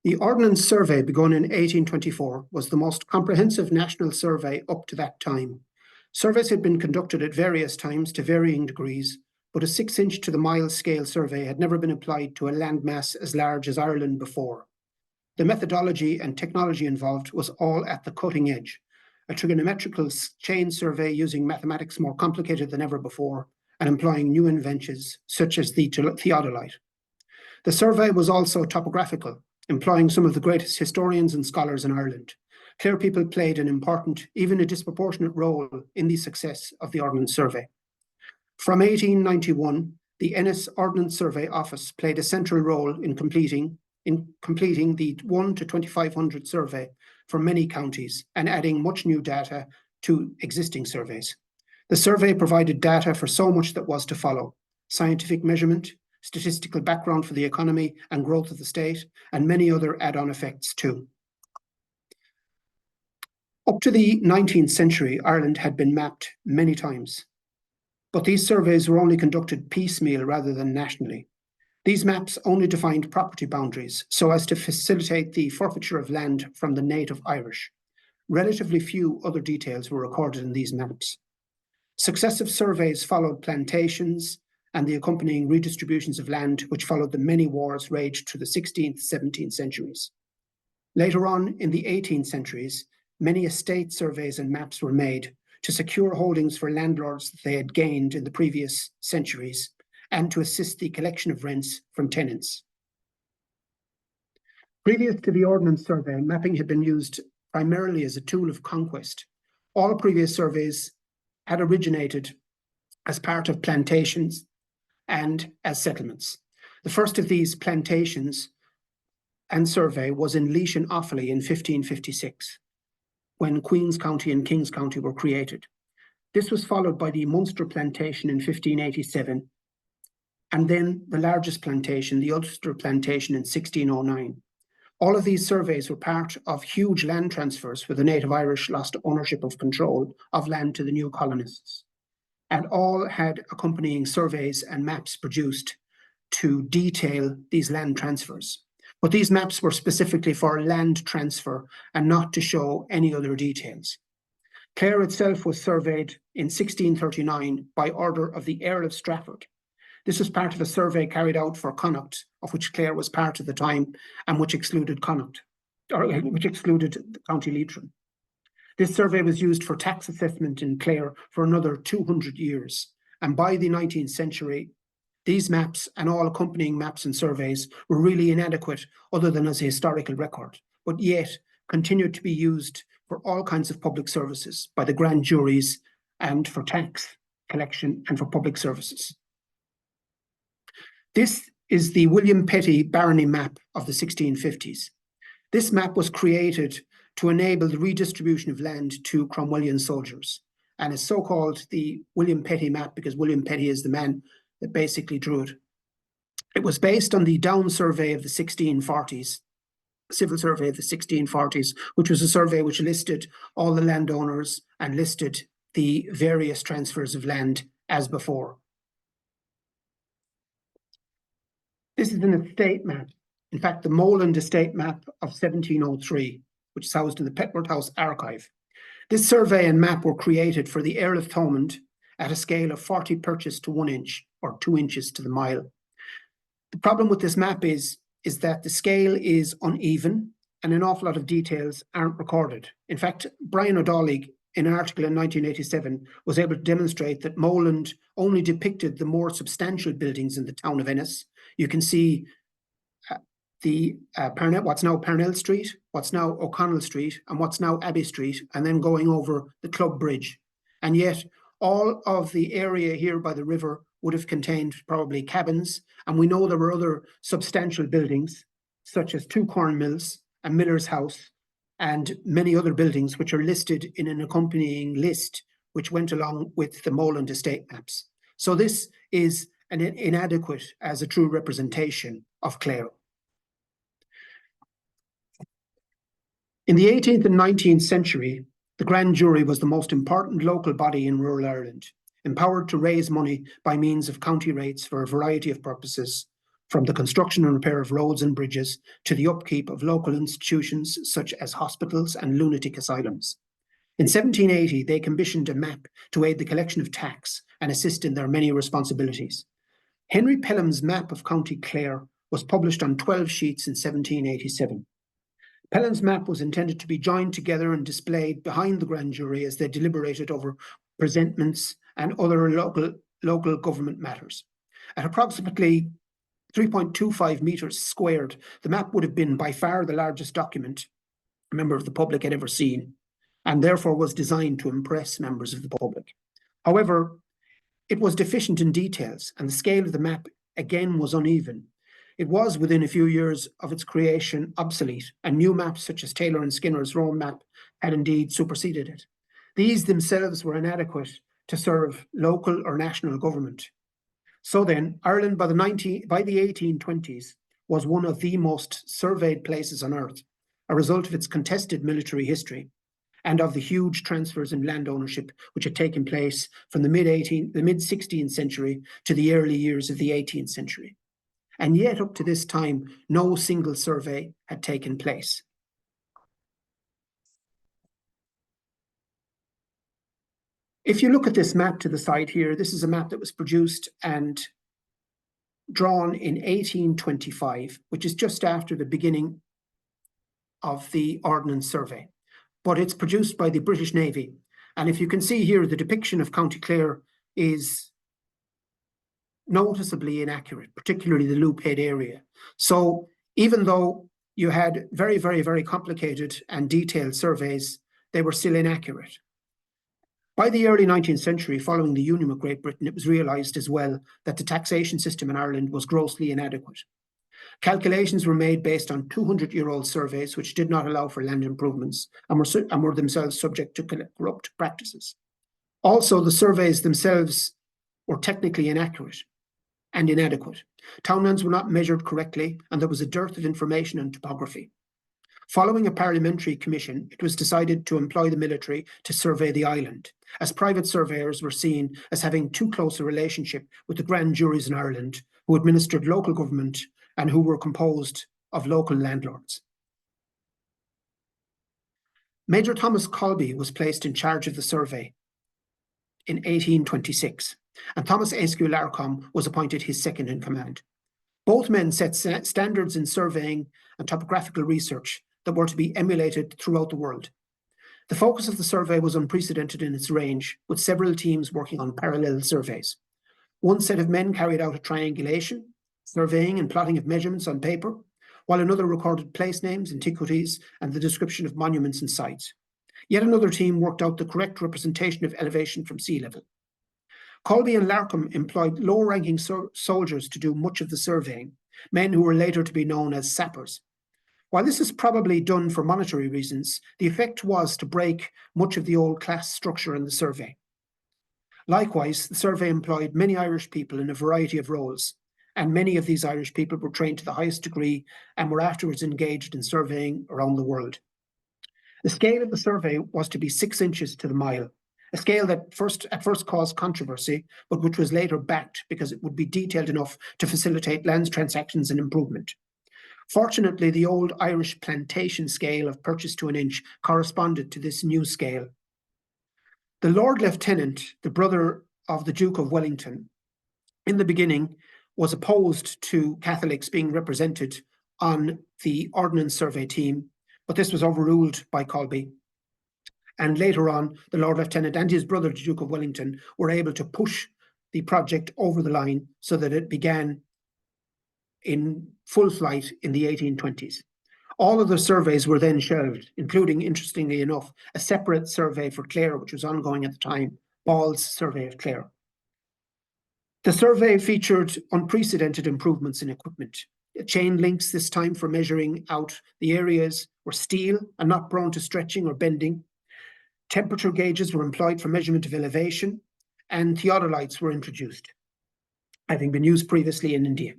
The Ordnance Survey, begun in 1824, was the most comprehensive national survey up to that time. Surveys had been conducted at various times to varying degrees, but a 6-inch to the mile scale survey had never been applied to a landmass as large as Ireland before. The methodology and technology involved was all at the cutting edge. A trigonometrical chain survey using mathematics more complicated than ever before and employing new inventions such as the theodolite. The survey was also topographical, employing some of the greatest historians and scholars in Ireland. Clare people played an important, even a disproportionate role in the success of the Ordnance Survey. From 1891, the Ennis Ordnance Survey Office played a central role in completing the 1 to 2,500 survey for many counties and adding much new data to existing surveys. The survey provided data for so much that was to follow: scientific measurement, statistical background for the economy and growth of the state, and many other add-on effects too. Up to the 19th century, Ireland had been mapped many times, but these surveys were only conducted piecemeal rather than nationally. These maps only defined property boundaries so as to facilitate the forfeiture of land from the native Irish. Relatively few other details were recorded in these maps. Successive surveys followed plantations and the accompanying redistributions of land, which followed the many wars raged through the 16th, 17th centuries. Later on, in the 18th centuries, many estate surveys and maps were made to secure holdings for landlords that they had gained in the previous centuries and to assist the collection of rents from tenants. Previous to the Ordnance Survey, mapping had been used primarily as a tool of conquest. All previous surveys had originated as part of plantations and as settlements. The first of these plantations and survey was in Laois and Offaly in 1556, when Queen's County and King's County were created. This was followed by the Munster Plantation in 1587, and then the largest plantation, the Ulster Plantation, in 1609. All of these surveys were part of huge land transfers where the native Irish lost ownership of control of land to the new colonists. And all had accompanying surveys and maps produced to detail these land transfers. But these maps were specifically for land transfer and not to show any other details. Clare itself was surveyed in 1639 by order of the Earl of Strafford. This was part of a survey carried out for Connacht, of which Clare was part at the time, and which excluded Connacht, or which excluded County Leitrim. This survey was used for tax assessment in Clare for another 200 years, and by the 19th century, these maps and all accompanying maps and surveys were really inadequate other than as a historical record, but yet continued to be used for all kinds of public services by the grand juries and for tax collection and for public services. This is the William Petty barony map of the 1650s. This map was created to enable the redistribution of land to Cromwellian soldiers, and is so-called the William Petty map because William Petty is the man that basically drew it. It was based on the Down Survey of the 1640s, Civil Survey of the 1640s, which was a survey which listed all the landowners and listed the various transfers of land as before. This is an estate map. In fact, the Moland estate map of 1703, which is housed in the Petworth House archive. This survey and map were created for the Earl of Thomond at a scale of 40 perches to 1 inch, or 2 inches to the mile. The problem with this map is that the scale is uneven and an awful lot of details aren't recorded. In fact, Brian O'Dollig, in an article in 1987, was able to demonstrate that Moland only depicted the more substantial buildings in the town of Ennis. You can see what's now Parnell Street, what's now O'Connell Street, and what's now Abbey Street, and then going over the Club Bridge. And yet, all of the area here by the river would have contained probably cabins, and we know there were other substantial buildings, such as 2 corn mills, a miller's house, and many other buildings which are listed in an accompanying list which went along with the Moland estate maps. So this is inadequate as a true representation of Clare. In the 18th and 19th century, the grand jury was the most important local body in rural Ireland, empowered to raise money by means of county rates for a variety of purposes, from the construction and repair of roads and bridges to the upkeep of local institutions such as hospitals and lunatic asylums. In 1780, they commissioned a map to aid the collection of tax and assist in their many responsibilities. Henry Pelham's map of County Clare was published on 12 sheets in 1787. Pelham's map was intended to be joined together and displayed behind the grand jury as they deliberated over presentments and other local government matters. At approximately 3.25 meters squared, the map would have been by far the largest document a member of the public had ever seen, and therefore was designed to impress members of the public. However, it was deficient in details, and the scale of the map again was uneven. It was, within a few years of its creation, obsolete, and new maps such as Taylor and Skinner's Rome map had indeed superseded it. These themselves were inadequate to serve local or national government. So then, Ireland by the 1820s was one of the most surveyed places on earth, a result of its contested military history and of the huge transfers in land ownership which had taken place from the mid-16th century to the early years of the 18th century. And yet, up to this time, no single survey had taken place. If you look at this map to the side here, this is a map that was produced and drawn in 1825, which is just after the beginning of the Ordnance Survey. But it's produced by the British Navy. And if you can see here, the depiction of County Clare is noticeably inaccurate, particularly the Loop Head area. So even though you had very, very, very complicated and detailed surveys, they were still inaccurate. By the early 19th century, following the Union with Great Britain, it was realised as well that the taxation system in Ireland was grossly inadequate. Calculations were made based on 200-year-old surveys, which did not allow for land improvements and were themselves subject to corrupt practices. Also, the surveys themselves were technically inaccurate and inadequate. Townlands were not measured correctly, and there was a dearth of information and topography. Following a parliamentary commission, it was decided to employ the military to survey the island, as private surveyors were seen as having too close a relationship with the grand juries in Ireland, who administered local government and who were composed of local landlords. Major Thomas Colby was placed in charge of the survey in 1826, and Thomas Ayscue Larcombe was appointed his second in command. Both men set standards in surveying and topographical research that were to be emulated throughout the world. The focus of the survey was unprecedented in its range, with several teams working on parallel surveys. One set of men carried out a triangulation, surveying and plotting of measurements on paper, while another recorded place names, antiquities, and the description of monuments and sites. Yet another team worked out the correct representation of elevation from sea level. Colby and Larcombe employed low-ranking soldiers to do much of the surveying, men who were later to be known as sappers. While this is probably done for monetary reasons, the effect was to break much of the old class structure in the survey. Likewise, the survey employed many Irish people in a variety of roles, and many of these Irish people were trained to the highest degree and were afterwards engaged in surveying around the world. The scale of the survey was to be 6 inches to the mile, a scale that at first caused controversy, but which was later backed because it would be detailed enough to facilitate land transactions and improvement. Fortunately, the old Irish plantation scale of purchase to an inch corresponded to this new scale. The Lord Lieutenant, the brother of the Duke of Wellington, in the beginning was opposed to Catholics being represented on the Ordnance Survey team, but this was overruled by Colby. And later on, the Lord Lieutenant and his brother, the Duke of Wellington, were able to push the project over the line so that it began in full flight in the 1820s. All of the surveys were then shelved, including, interestingly enough, a separate survey for Clare, which was ongoing at the time, Ball's Survey of Clare. The survey featured unprecedented improvements in equipment. Chain links, this time for measuring out the areas, were steel and not prone to stretching or bending. Temperature gauges were employed for measurement of elevation, and theodolites were introduced, having been used previously in India.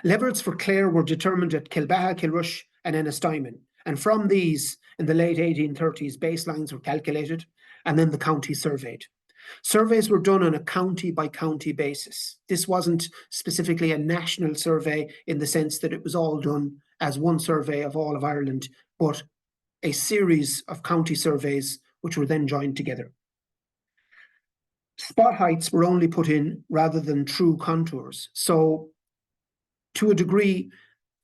Levels for Clare were determined at Kilbaha, Kilrush, and Ennis, and from these, in the late 1830s, baselines were calculated, and then the county surveyed. Surveys were done on a county-by-county basis. This wasn't specifically a national survey in the sense that it was all done as one survey of all of Ireland, but a series of county surveys which were then joined together. Spot heights were only put in rather than true contours. So to a degree,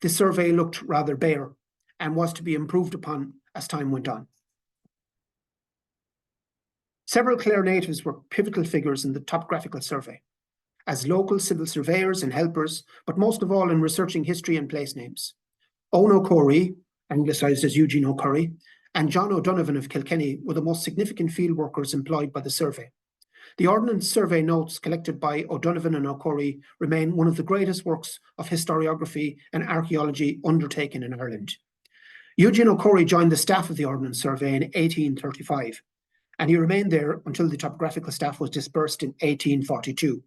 the survey looked rather bare and was to be improved upon as time went on. Several Clare natives were pivotal figures in the Topographical survey, as local civil surveyors and helpers, but most of all in researching history and place names. Owen O'Corry, anglicised as Eugene O'Curry, and John O'Donovan of Kilkenny were the most significant field workers employed by the survey. The Ordnance Survey notes collected by O'Donovan and O'Corry remain one of the greatest works of historiography and archaeology undertaken in Ireland. Eugene O'Corry joined the staff of the Ordnance Survey in 1835, and he remained there until the topographical staff was dispersed in 1842.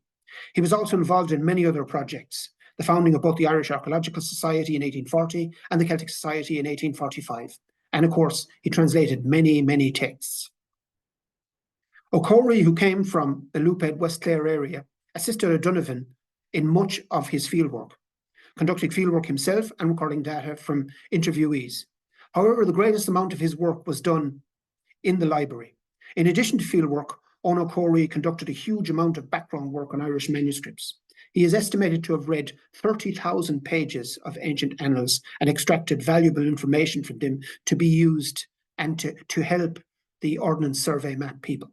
He was also involved in many other projects, the founding of both the Irish Archaeological Society in 1840 and the Celtic Society in 1845. And of course, he translated many, many texts. O'Corry, who came from the Loophead West Clare area, assisted O'Donovan in much of his fieldwork, conducting fieldwork himself and recording data from interviewees. However, the greatest amount of his work was done in the library. In addition to fieldwork, Owen O'Corry conducted a huge amount of background work on Irish manuscripts. He is estimated to have read 30,000 pages of ancient annals and extracted valuable information from them to be used and to help the Ordnance Survey map people.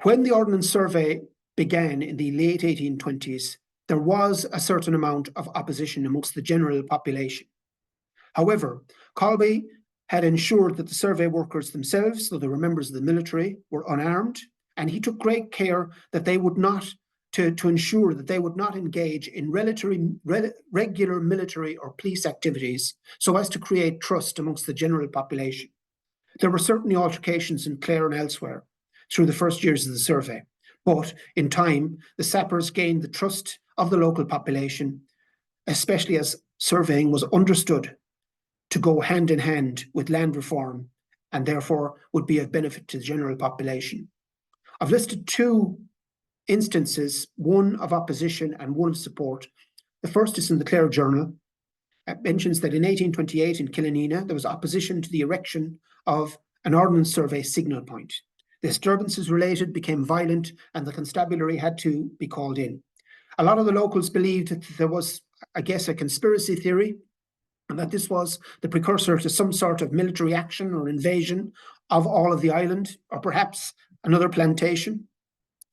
When the Ordnance Survey began in the late 1820s, there was a certain amount of opposition amongst the general population. However, Colby had ensured that the survey workers themselves, though they were members of the military, were unarmed, and he took great care that they would not, to ensure that they would not engage in regular military or police activities so as to create trust amongst the general population. There were certainly altercations in Clare and elsewhere through the first years of the survey, but in time, the sappers gained the trust of the local population, especially as surveying was understood to go hand in hand with land reform and therefore would be of benefit to the general population. I've listed two instances, one of opposition and one of support. The first is in the Clare Journal. It mentions that in 1828 in Killanena, there was opposition to the erection of an Ordnance Survey signal point. The disturbances related became violent and the constabulary had to be called in. A lot of the locals believed that there was, I guess, a conspiracy theory and that this was the precursor to some sort of military action or invasion of all of the island, or perhaps another plantation,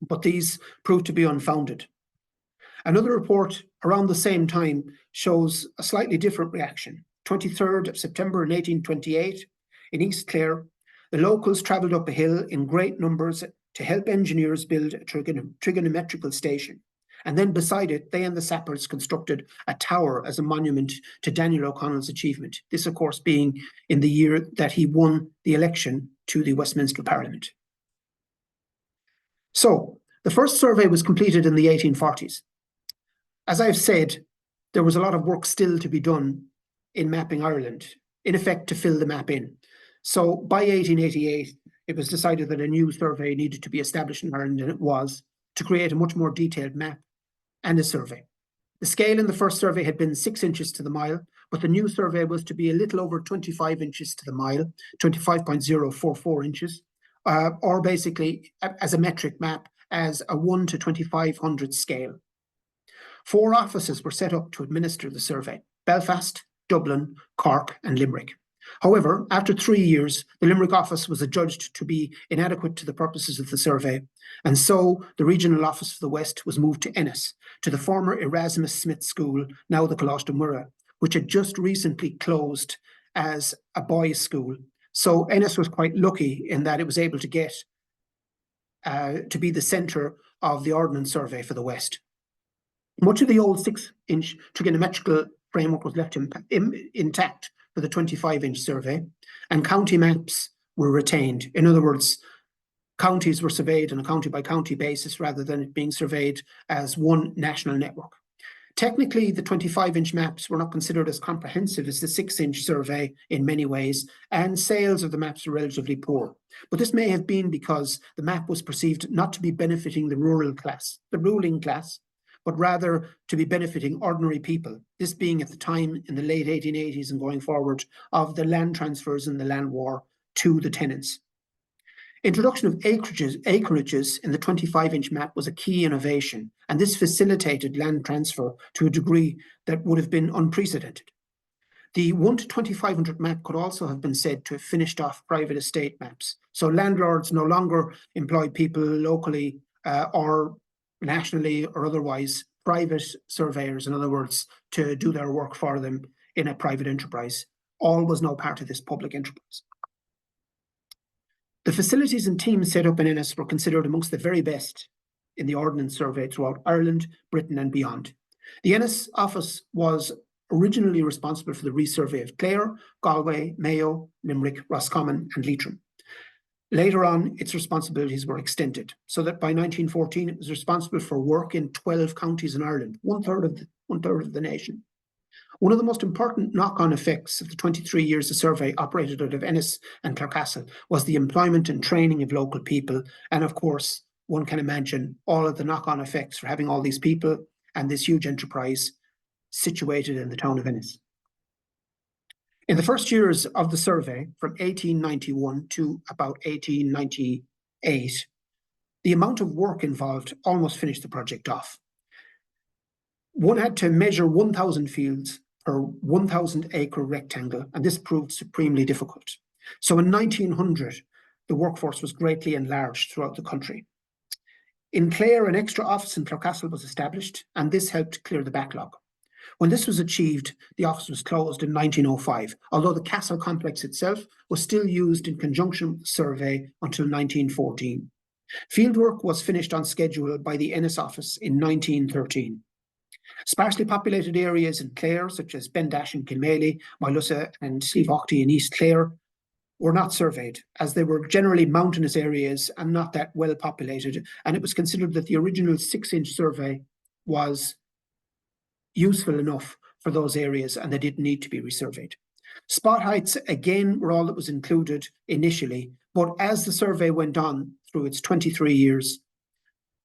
but these proved to be unfounded. Another report around the same time shows a slightly different reaction. 23rd of September in 1828, in East Clare, the locals travelled up a hill in great numbers to help engineers build a trigonometrical station. And then beside it, they and the sappers constructed a tower as a monument to Daniel O'Connell's achievement. This, of course, being in the year that he won the election to the Westminster Parliament. So, the first survey was completed in the 1840s. As I've said, there was a lot of work still to be done in mapping Ireland, in effect to fill the map in. So by 1888, it was decided that a new survey needed to be established in Ireland, and it was, to create a much more detailed map and a survey. The scale in the first survey had been 6 inches to the mile, but the new survey was to be a little over 25 inches to the mile, 25.044 inches, or basically as a metric map, as a 1 to 2500 scale. 4 offices were set up to administer the survey: Belfast, Dublin, Cork, and Limerick. However, after 3 years, the Limerick office was adjudged to be inadequate to the purposes of the survey, and so the regional office for the West was moved to Ennis, to the former Erasmus Smith School, now the Colostum Murrah, which had just recently closed as a boys' school. So Ennis was quite lucky in that it was able to get to be the centre of the Ordnance Survey for the West. Much of the old 6-inch trigonometrical framework was left intact for the 25-inch survey, and county maps were retained. In other words, counties were surveyed on a county-by-county basis rather than it being surveyed as one national network. Technically, the 25-inch maps were not considered as comprehensive as the 6-inch survey in many ways, and sales of the maps were relatively poor. But this may have been because the map was perceived not to be benefiting the ruling class, but rather to be benefiting ordinary people, this being at the time in the late 1880s and going forward of the land transfers and the land war to the tenants. Introduction of acreages in the 25-inch map was a key innovation, and this facilitated land transfer to a degree that would have been unprecedented. The 1 to 2500 map could also have been said to have finished off private estate maps. So landlords no longer employed people locally or nationally or otherwise, private surveyors, in other words, to do their work for them in a private enterprise. All was now part of this public enterprise. The facilities and teams set up in Ennis were considered amongst the very best in the Ordnance Survey throughout Ireland, Britain and beyond. The Ennis office was originally responsible for the resurvey of Clare, Galway, Mayo, Limerick, Roscommon and Leitrim. Later on, its responsibilities were extended, so that by 1914 it was responsible for work in 12 counties in Ireland, one third of the nation. One of the most important knock-on effects of the 23 years the survey operated out of Ennis and Clarecastle was the employment and training of local people. And of course, one can imagine all of the knock-on effects for having all these people and this huge enterprise situated in the town of Ennis. In the first years of the survey, from 1891 to about 1898, the amount of work involved almost finished the project off. One had to measure 1,000 fields per 1,000-acre rectangle, and this proved supremely difficult. So in 1900, the workforce was greatly enlarged throughout the country. In Clare, an extra office in Clarecastle was established, and this helped clear the backlog. When this was achieved, the office was closed in 1905, although the castle complex itself was still used in conjunction with the survey until 1914. Fieldwork was finished on schedule by the Ennis office in 1913. Sparsely populated areas in Clare, such as Bendash in Kilmaley, Mylussa and Sleevaughtry in East Clare, were not surveyed, as they were generally mountainous areas and not that well populated, and it was considered that the original 6-inch survey was useful enough for those areas and they didn't need to be resurveyed. Spot heights, again, were all that was included initially, but as the survey went on through its 23 years,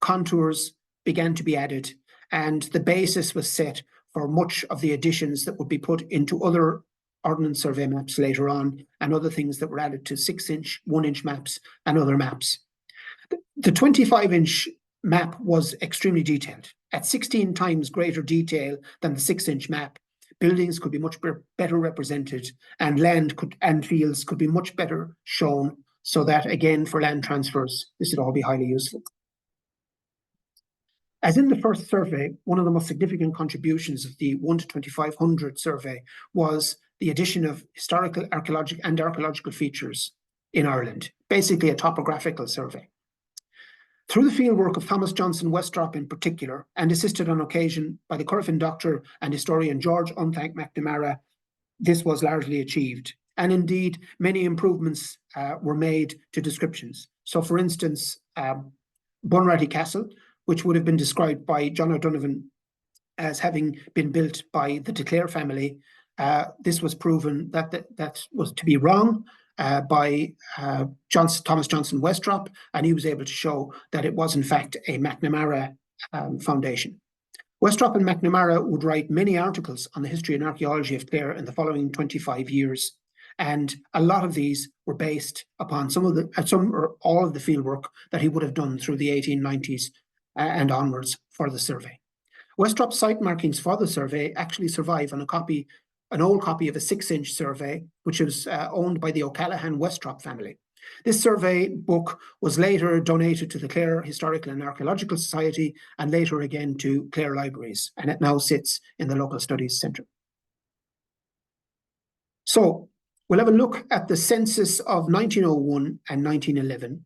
contours began to be added, and the basis was set for much of the additions that would be put into other Ordnance Survey maps later on, and other things that were added to 6-inch, 1-inch maps and other maps. The 25-inch map was extremely detailed, at 16 times greater detail than the 6-inch map. Buildings could be much better represented, and land and fields could be much better shown, so that, again, for land transfers, this would all be highly useful. As in the first survey, one of the most significant contributions of the 1 to 2500 survey was the addition of historical, archaeological features in Ireland, basically a topographical survey. Through the fieldwork of Thomas Johnson Westropp in particular, and assisted on occasion by the Corfin doctor and historian George Unthank McNamara, this was largely achieved. And indeed, many improvements were made to descriptions. So for instance, Bunratty Castle, which would have been described by John O'Donovan as having been built by the de Clare family, this was proven that was to be wrong by Thomas Johnson Westropp, and he was able to show that it was in fact a McNamara foundation. Westropp and McNamara would write many articles on the history and archaeology of Clare in the following 25 years, and a lot of these were based upon some or all of the fieldwork that he would have done through the 1890s and onwards for the survey. Westropp's site markings for the survey actually survive on an old copy of a 6-inch survey, which was owned by the O'Callaghan Westropp family. This survey book was later donated to the Clare Historical and Archaeological Society, and later again to Clare Libraries, and it now sits in the Local Studies Centre. So we'll have a look at the census of 1901 and 1911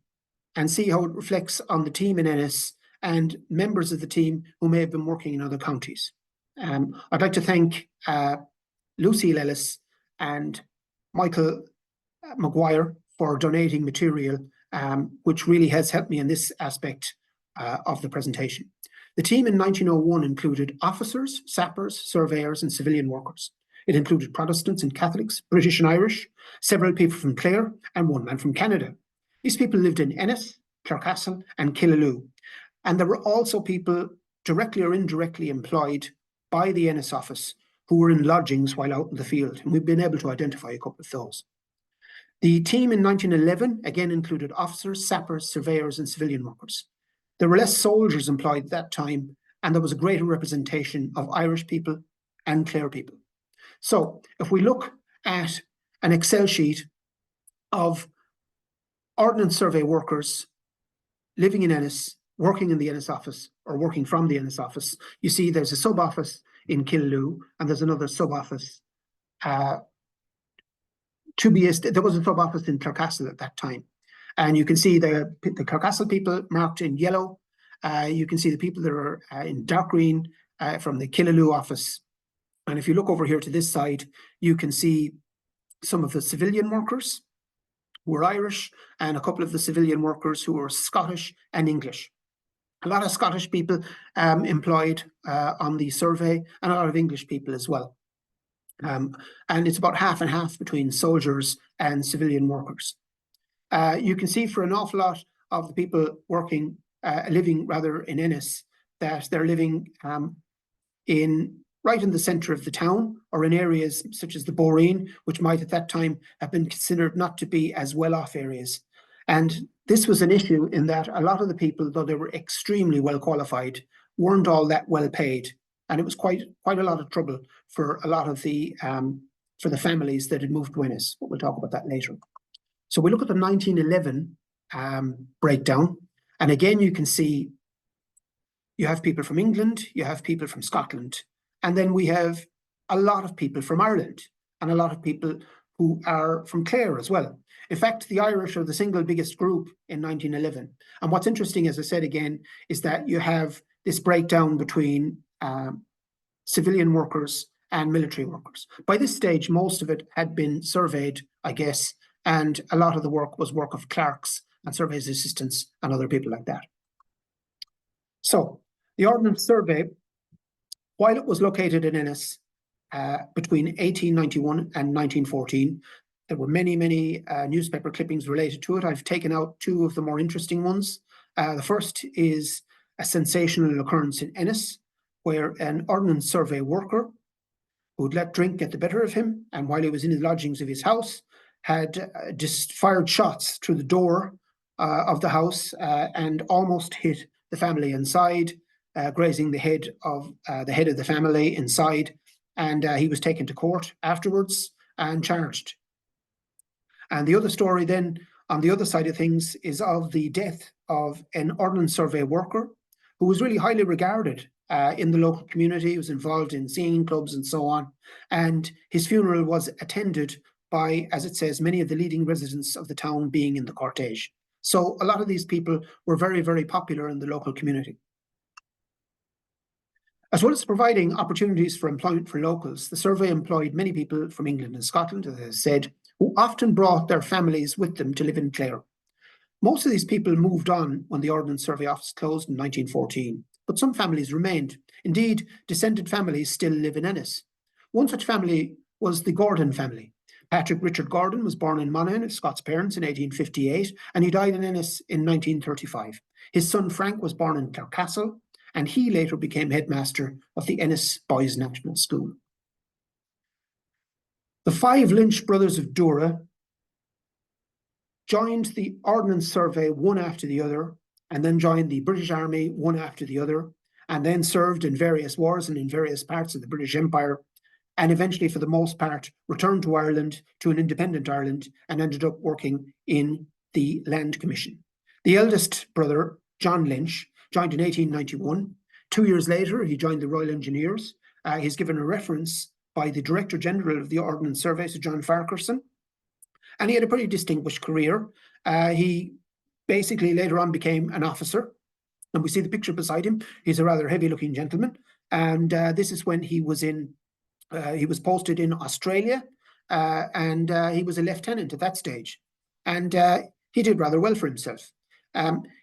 and see how it reflects on the team in Ennis and members of the team who may have been working in other counties. I'd like to thank Lucille Ellis and Michael Maguire for donating material, which really has helped me in this aspect of the presentation. The team in 1901 included officers, sappers, surveyors, and civilian workers. It included Protestants and Catholics, British and Irish, several people from Clare, and one man from Canada. These people lived in Ennis, Clarecastle, and Killaloe. And there were also people directly or indirectly employed by the Ennis office who were in lodgings while out in the field. And we've been able to identify a couple of those. The team in 1911 again included officers, sappers, surveyors, and civilian workers. There were less soldiers employed at that time, and there was a greater representation of Irish people and Clare people. So if we look at an Excel sheet of Ordnance Survey workers living in Ennis, working in the Ennis office or working from the Ennis office, you see there's a sub-office in Killaloe and there's another sub-office there was a sub-office in Clarecastle at that time. And you can see the Clarecastle people marked in yellow. You can see the people that are in dark green from the Killaloe office. And if you look over here to this side, you can see some of the civilian workers who were Irish and a couple of the civilian workers who were Scottish and English. A lot of Scottish people employed on the survey and a lot of English people as well. And it's about half and half between soldiers and civilian workers. You can see for an awful lot of the people working, living rather in Ennis, that they're living right in the centre of the town or in areas such as the Boreen, which might at that time have been considered not to be as well-off areas. And this was an issue in that a lot of the people, though they were extremely well qualified, weren't all that well paid. And it was quite a lot of trouble for a lot of the for the families that had moved to Ennis. But we'll talk about that later. So we look at the 1911 breakdown, and again you can see you have people from England, you have people from Scotland, and then we have a lot of people from Ireland and a lot of people who are from Clare as well. In fact, the Irish are the single biggest group in 1911. And what's interesting, as I said again, is that you have this breakdown between civilian workers and military workers. By this stage, most of it had been surveyed, I guess, and a lot of the work was work of clerks and surveys assistants and other people like that. So the Ordnance Survey, while it was located in Ennis between 1891 and 1914, there were many newspaper clippings related to it. I've taken out two of the more interesting ones. The first is a sensational occurrence in Ennis, where an Ordnance Survey worker who'd let drink get the better of him, and while he was in the lodgings of his house, had just fired shots through the door of the house and almost hit the family inside, grazing the head of the family inside, and he was taken to court afterwards and charged. And the other story then, on the other side of things, is of the death of an Ordnance Survey worker who was really highly regarded in the local community. He was involved in singing clubs and so on. And his funeral was attended by, as it says, many of the leading residents of the town being in the cortege. So a lot of these people were very popular in the local community. As well as providing opportunities for employment for locals, the survey employed many people from England and Scotland, as I said, who often brought their families with them to live in Clare. Most of these people moved on when the Ordnance Survey office closed in 1914, but some families remained. Indeed, descended families still live in Ennis. One such family was the Gordon family. Patrick Richard Gordon was born in Monaghan of Scots parents in 1858, and he died in Ennis in 1935. His son Frank was born in Clarecastle, and he later became headmaster of the Ennis Boys National School. The five Lynch brothers of Dura joined the Ordnance Survey one after the other, and then joined the British Army one after the other, and then served in various wars and in various parts of the British Empire, and eventually, for the most part, returned to Ireland, to an independent Ireland, and ended up working in the Land Commission. The eldest brother, John Lynch, joined in 1891. 2 years later, he joined the Royal Engineers. He's given a reference by the Director General of the Ordnance Survey, Sir John Farquharson, and he had a pretty distinguished career. He basically later on became an officer, and we see the picture beside him. He's a rather heavy-looking gentleman, and this is when he was posted in Australia, and he was a lieutenant at that stage, and he did rather well for himself.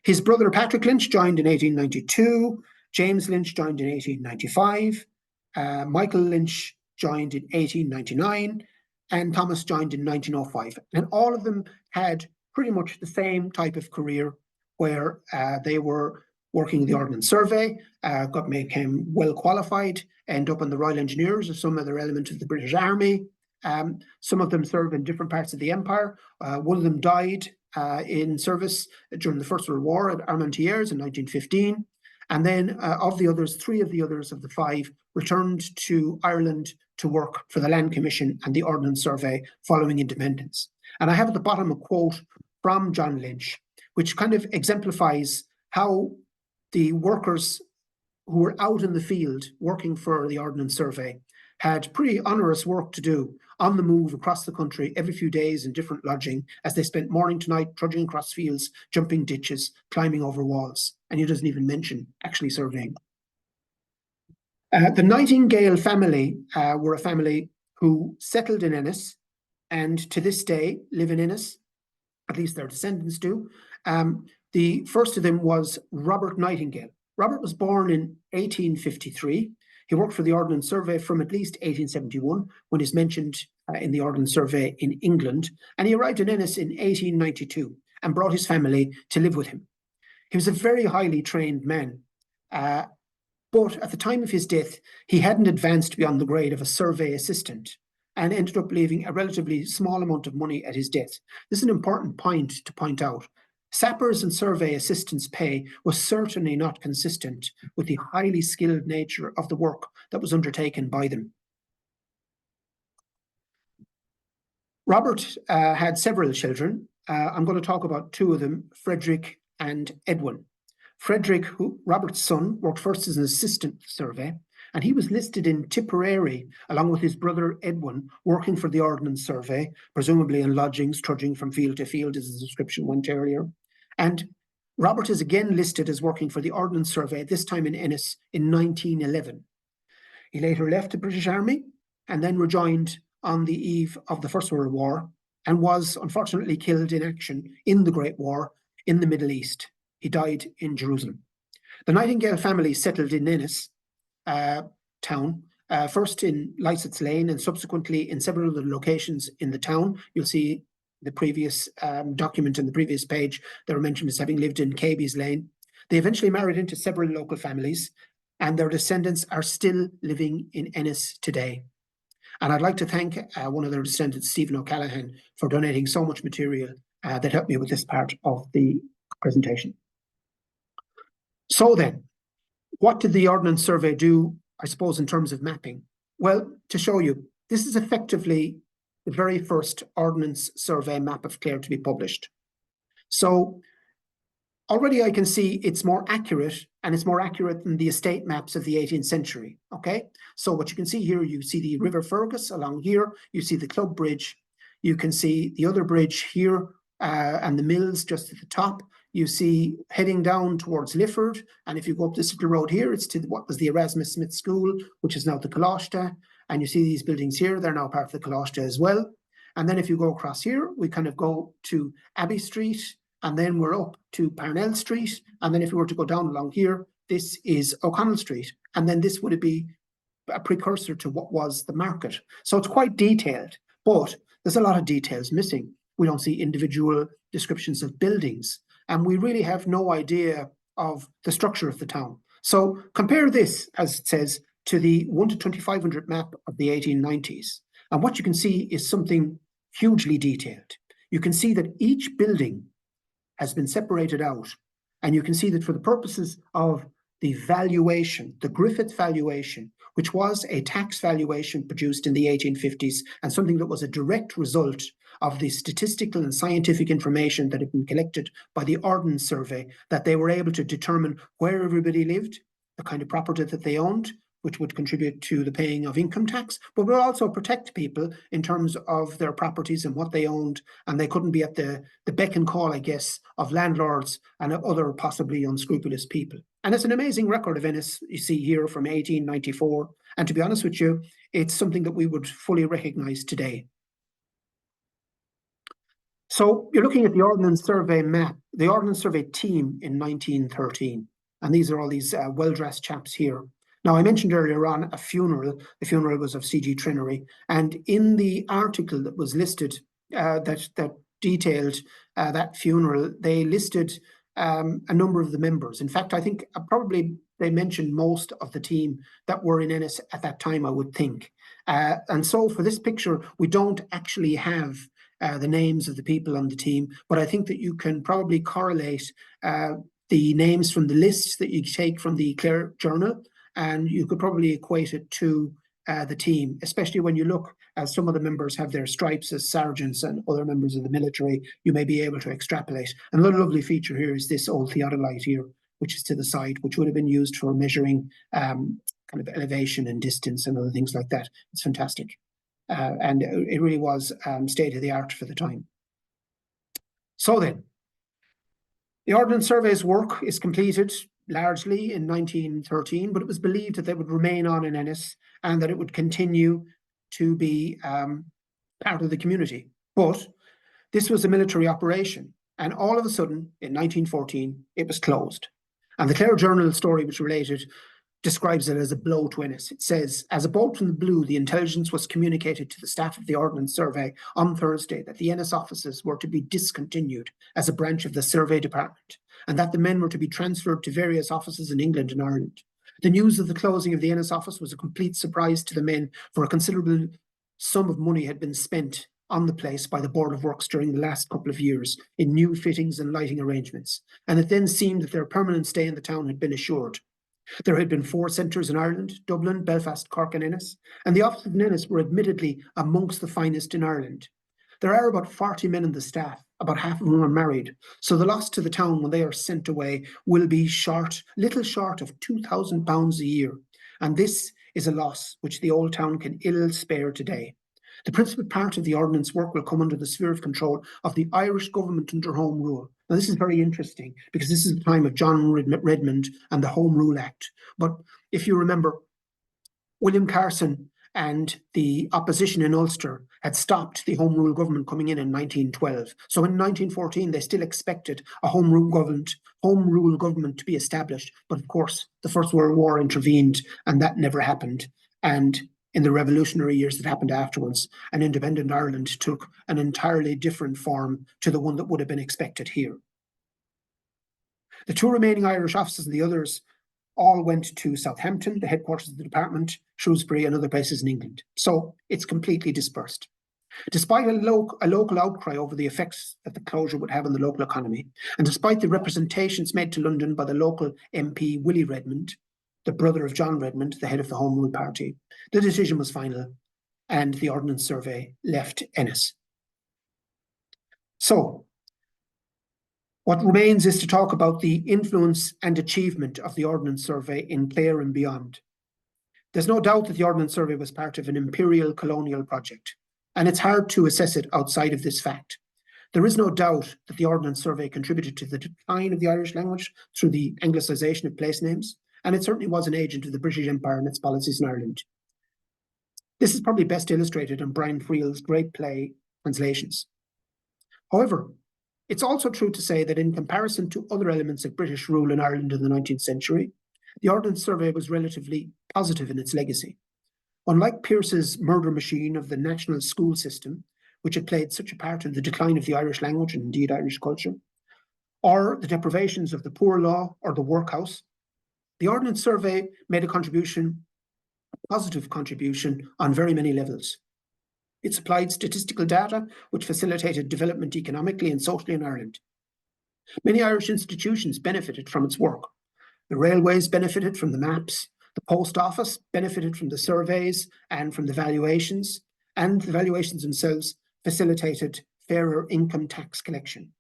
His brother Patrick Lynch joined in 1892. James Lynch joined in 1895. Michael Lynch joined in 1899. And Thomas joined in 1905. And all of them had pretty much the same type of career, where they were working in the Ordnance Survey, became well qualified, end up in the Royal Engineers or some other element of the British Army. Some of them served in different parts of the empire. One of them died in service during the First World War at Armentières in 1915. And then of the others, 3 of the others of the 5 returned to Ireland to work for the Land Commission and the Ordnance Survey following independence. And I have at the bottom a quote from John Lynch, which kind of exemplifies how the workers who were out in the field working for the Ordnance Survey had pretty onerous work to do on the move across the country every few days in different lodging, as they spent morning to night trudging across fields, jumping ditches, climbing over walls. And he doesn't even mention actually surveying. The Nightingale family were a family who settled in Ennis and to this day live in Ennis, at least their descendants do. The first of them was Robert Nightingale. Robert was born in 1853. He worked for the Ordnance Survey from at least 1871, when he's mentioned in the Ordnance Survey in England. And he arrived in Ennis in 1892 and brought his family to live with him. He was a very highly trained man. But at the time of his death, he hadn't advanced beyond the grade of a survey assistant and ended up leaving a relatively small amount of money at his death. This is an important point to point out. Sappers and survey assistants' pay was certainly not consistent with the highly skilled nature of the work that was undertaken by them. Robert had several children. I'm going to talk about 2 of them, Frederick and Edwin. Frederick, Robert's son, worked first as an assistant survey, and he was listed in Tipperary along with his brother Edwin, working for the Ordnance Survey, presumably in lodgings, trudging from field to field, as the description went earlier. And Robert is again listed as working for the Ordnance Survey, this time in Ennis, in 1911. He later left the British Army and then rejoined on the eve of the First World War and was unfortunately killed in action in the Great War in the Middle East. He died in Jerusalem. The Nightingale family settled in Ennis town, first in Lycett's Lane and subsequently in several other locations in the town. You'll see the previous document in the previous page, they were mentioned as having lived in Caby's Lane. They eventually married into several local families, and their descendants are still living in Ennis today. And I'd like to thank one of their descendants, Stephen O'Callaghan, for donating so much material that helped me with this part of the presentation. So then, what did the Ordnance Survey do, I suppose, in terms of mapping? Well, to show you, this is effectively the very first Ordnance Survey map of Clare to be published. So already I can see it's more accurate, and it's more accurate than the estate maps of the 18th century, okay? So what you can see here, you see the River Fergus along here, you see the Club Bridge, you can see the other bridge here, and the mills just at the top. You see heading down towards Lifford, and if you go up this little road here, it's to what was the Erasmus Smith School, which is now the Coláiste, and you see these buildings here, they're now part of the Coláiste as well. And then if you go across here, we kind of go to Abbey Street, and then we're up to Parnell Street, and then if we were to go down along here, this is O'Connell Street, and then this would be a precursor to what was the market. So it's quite detailed, but there's a lot of details missing. We don't see individual descriptions of buildings, and we really have no idea of the structure of the town. So compare this, as it says, to the 1 to 2500 map of the 1890s. And what you can see is something hugely detailed. You can see that each building has been separated out, and you can see that for the purposes of the valuation, the Griffith valuation, which was a tax valuation produced in the 1850s and something that was a direct result of the statistical and scientific information that had been collected by the Ordnance Survey, that they were able to determine where everybody lived, the kind of property that they owned, which would contribute to the paying of income tax, but would also protect people in terms of their properties and what they owned, and they couldn't be at the beck and call, I guess, of landlords and other possibly unscrupulous people. And it's an amazing record of Ennis, you see here, from 1894, and to be honest with you, it's something that we would fully recognise today. So you're looking at the Ordnance Survey map, the Ordnance Survey team in 1913. And these are all these well-dressed chaps here. Now, I mentioned earlier on a funeral. The funeral was of C.G. Trinnery. And in the article that was listed, that detailed that funeral, they listed a number of the members. In fact, I think probably they mentioned most of the team that were in Ennis at that time, I would think. And so for this picture, we don't actually have the names of the people on the team, but I think that you can probably correlate the names from the lists that you take from the Clare Journal, and you could probably equate it to the team, especially when you look, as some of the members have their stripes as sergeants and other members of the military, you may be able to extrapolate. And another lovely feature here is this old theodolite here, which is to the side, which would have been used for measuring kind of elevation and distance and other things like that. It's fantastic. And it really was state of the art for the time. So then, the Ordnance Survey's work is completed largely in 1913, but it was believed that they would remain on in Ennis and that it would continue to be part of the community. But this was a military operation, and all of a sudden, in 1914, it was closed. And the Clare Journal story, which related, describes it as a blow to Ennis. It says, as a bolt from the blue, the intelligence was communicated to the staff of the Ordnance Survey on Thursday that the Ennis offices were to be discontinued as a branch of the Survey Department, and that the men were to be transferred to various offices in England and Ireland. The news of the closing of the Ennis office was a complete surprise to the men, for a considerable sum of money had been spent on the place by the Board of Works during the last couple of years in new fittings and lighting arrangements, and it then seemed that their permanent stay in the town had been assured. There had been 4 centres in Ireland: Dublin, Belfast, Cork and Ennis, and the offices in Ennis were admittedly amongst the finest in Ireland. There are about 40 men in the staff, about half of whom are married, so the loss to the town when they are sent away will be little short of £2,000 a year, and this is a loss which the old town can ill spare today. The principal part of the ordnance work will come under the sphere of control of the Irish government under Home Rule. Now, this is very interesting because this is the time of John Redmond and the Home Rule Act. But if you remember, William Carson and the opposition in Ulster had stopped the Home Rule government coming in 1912. So in 1914, they still expected a Home Rule government to be established. But of course, the First World War intervened and that never happened. And in the revolutionary years that happened afterwards, an independent Ireland took an entirely different form to the one that would have been expected here. The 2 remaining Irish offices and the others all went to Southampton, the headquarters of the department, Shrewsbury and other places in England. So it's completely dispersed. Despite a local outcry over the effects that the closure would have on the local economy, and despite the representations made to London by the local MP Willie Redmond, the brother of John Redmond, the head of the Home Rule Party, the decision was final and the Ordnance Survey left Ennis. So, what remains is to talk about the influence and achievement of the Ordnance Survey in Clare and beyond. There's no doubt that the Ordnance Survey was part of an imperial colonial project, and it's hard to assess it outside of this fact. There is no doubt that the Ordnance Survey contributed to the decline of the Irish language through the anglicisation of place names, and it certainly was an agent of the British Empire and its policies in Ireland. This is probably best illustrated in Brian Friel's great play, Translations. However, it's also true to say that in comparison to other elements of British rule in Ireland in the 19th century, the Ordnance Survey was relatively positive in its legacy. Unlike Pearse's murder machine of the national school system, which had played such a part in the decline of the Irish language and indeed Irish culture, or the deprivations of the poor law or the workhouse, the Ordnance Survey made a positive contribution on very many levels. It supplied statistical data which facilitated development economically and socially in Ireland. Many Irish institutions benefited from its work. The railways benefited from the maps, the post office benefited from the surveys and from the valuations, and the valuations themselves facilitated fairer income tax collection.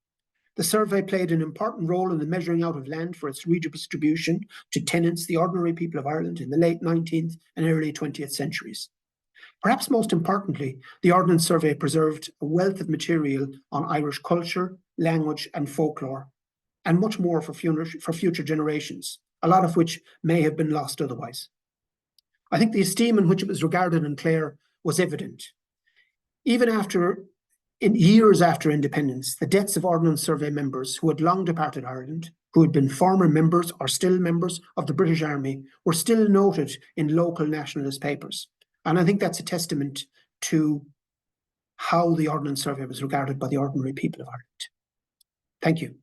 The survey played an important role in the measuring out of land for its redistribution to tenants, the ordinary people of Ireland, in the late 19th and early 20th centuries. Perhaps most importantly, the Ordnance Survey preserved a wealth of material on Irish culture, language and folklore, and much more for future generations, a lot of which may have been lost otherwise. I think the esteem in which it was regarded in Clare was evident. Even years after independence, the deaths of Ordnance Survey members who had long departed Ireland, who had been former members or still members of the British Army were still noted in local nationalist papers. And I think that's a testament to how the Ordnance Survey was regarded by the ordinary people of Ireland. Thank you.